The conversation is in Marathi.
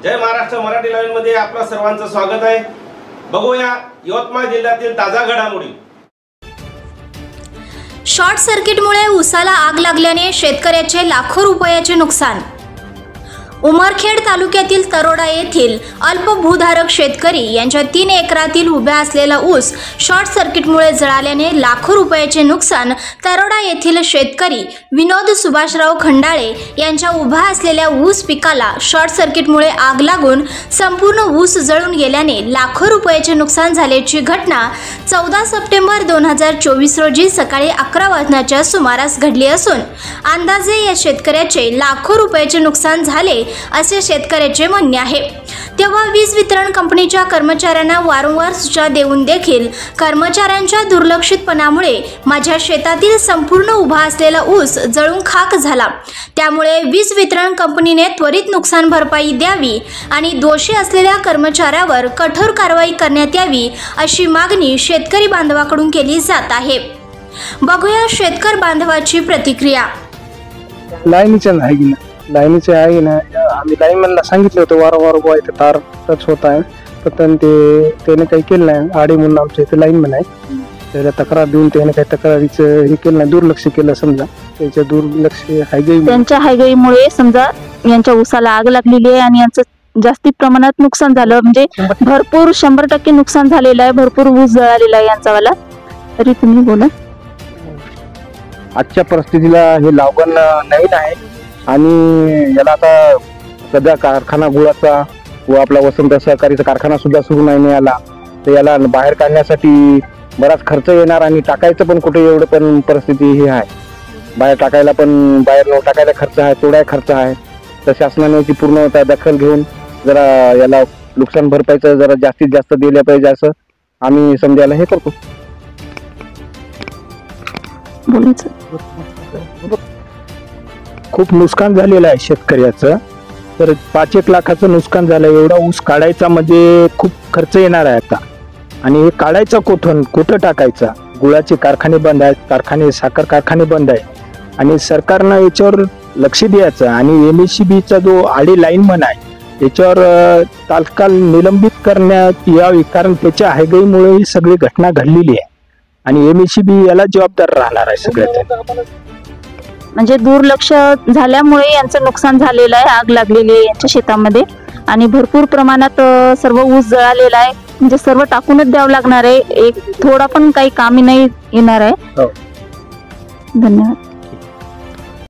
जय महाराष्ट्र मराठी लाईव्ह मध्ये आपलं सर्वांचं स्वागत आहे। बघूया यवतमाळ जिल्ह्यातील ताजा घडामोडी। शॉर्ट सर्किटमुळे उसाला आग लागल्याने शेतकऱ्याचे लाखो रुपयाचे नुकसान। उमरखेड तालुक्यातील तरोडा येथील अल्पभूधारक शेतकरी यांच्या 3 एकरातील उभ्या असलेला ऊस शॉर्ट सर्किटमुळे जळाल्याने लाखो रुपयाचे नुकसान। तरोडा येथील शेतकरी विनोद सुभाषराव खंडाळे यांच्या उभा असलेल्या ऊस पिकाला शॉर्ट सर्किटमुळे आग लागून संपूर्ण ऊस जळून गेल्याने लाखो रुपयाचे नुकसान झाल्याची घटना 14 सप्टेंबर 2024 रोजी सकाळी 11 वाजण्याच्या सुमारास घडली असून अंदाजे या शेतकऱ्याचे लाखो रुपयाचे नुकसान झाले असे शेतकऱ्याचे म्हणणे आहे। तेव्हा वीज वितरण कंपनीच्या कर्मचाऱ्यांना वारंवार सूचना देऊन देखील कर्मचाऱ्यांच्या दुर्लक्षितपणामुळे माझ्या शेतातील संपूर्ण उभा असलेला ऊस जळून खाक झाला। त्यामुळे वीज वितरण कंपनीने त्वरित नुकसान भरपाई द्यावी आणि दोषी असलेल्या कर्मचाऱ्यावर कठोर कारवाई करण्यात यावी अशी मागणी शेतकरी बांधवाकडून केली जात आहे। बघूया शेतकरी बांधवाची प्रतिक्रिया। लाईनीचे आहे ना, आम्ही लाईनमॅनला सांगितलं होतं वारंवार बुवा इथे तार टच होत आहे, पण त्याने काही केलं नाही। आडी म्हणून आमच्या इथे लाईनमॅन आहे, त्याला तक्रार देऊन त्याने काही तक्रारीचं हे केलं नाही, दुर्लक्ष केलं। समजा त्याच्या दुर्लक्ष त्यांच्या हायगईमुळे समजा यांच्या ऊसाला आग लागलेली आहे आणि यांचं जास्ती प्रमाणात नुकसान झालं, म्हणजे भरपूर 100% नुकसान झालेलं आहे, भरपूर ऊस जळालेला आहे यांचावाला। तरी तुम्ही बोला। आजच्या परिस्थितीला हे लागण नवीन आहे आणि याला आता सध्या कारखाना गुळाचा व आपला वसंत सहकारीचा कारखाना सुद्धा सुरू नाही मिळाला, तर याला बाहेर काढण्यासाठी बराच खर्च येणार आणि टाकायचं पण कुठे एवढं पण परिस्थिती ही आहे। बाहेर टाकायला पण बाहेर टाकायला खर्च आहे, तोडाय खर्च आहे। तर शासनाने याची पूर्ण दखल घेऊन जरा याला नुकसान भरपाईचं जरा जास्तीत जास्त दिलं पाहिजे असं आम्ही समजायला हे करतो। खूप नुकसान झालेलं आहे शेतकऱ्याचं, तर 5-1 लाखाचं नुकसान झालं। एवढा ऊस काढायचा म्हणजे खूप खर्च येणार आहे आता, आणि हे काढायचा कुठं टाकायचा? गुळाचे कारखाने बंद आहेत, साखर कारखाने बंद आहेत, आणि सरकारनं याच्यावर लक्ष द्यायचं आणि MSCBचा जो आडी लाईनमन आहे याच्यावर तात्काळ निलंबित करण्यात यावी, कारण त्याच्या हायगईमुळे ही सगळी घटना घडलेली आहे आणि MSCB याला जबाबदार राहणार आहे सगळ्यात। म्हणजे दुर्लक्ष झाल्यामुळे यांचं नुकसान झालेलं आहे, आग लागलेली आहे यांच्या शेतामध्ये आणि भरपूर प्रमाणात सर्व ऊस जळालेला आहे, म्हणजे सर्व टाकूनच द्यावं लागणार आहे, एक थोडा पण काही कामी नाही येणार आहे। धन्यवाद।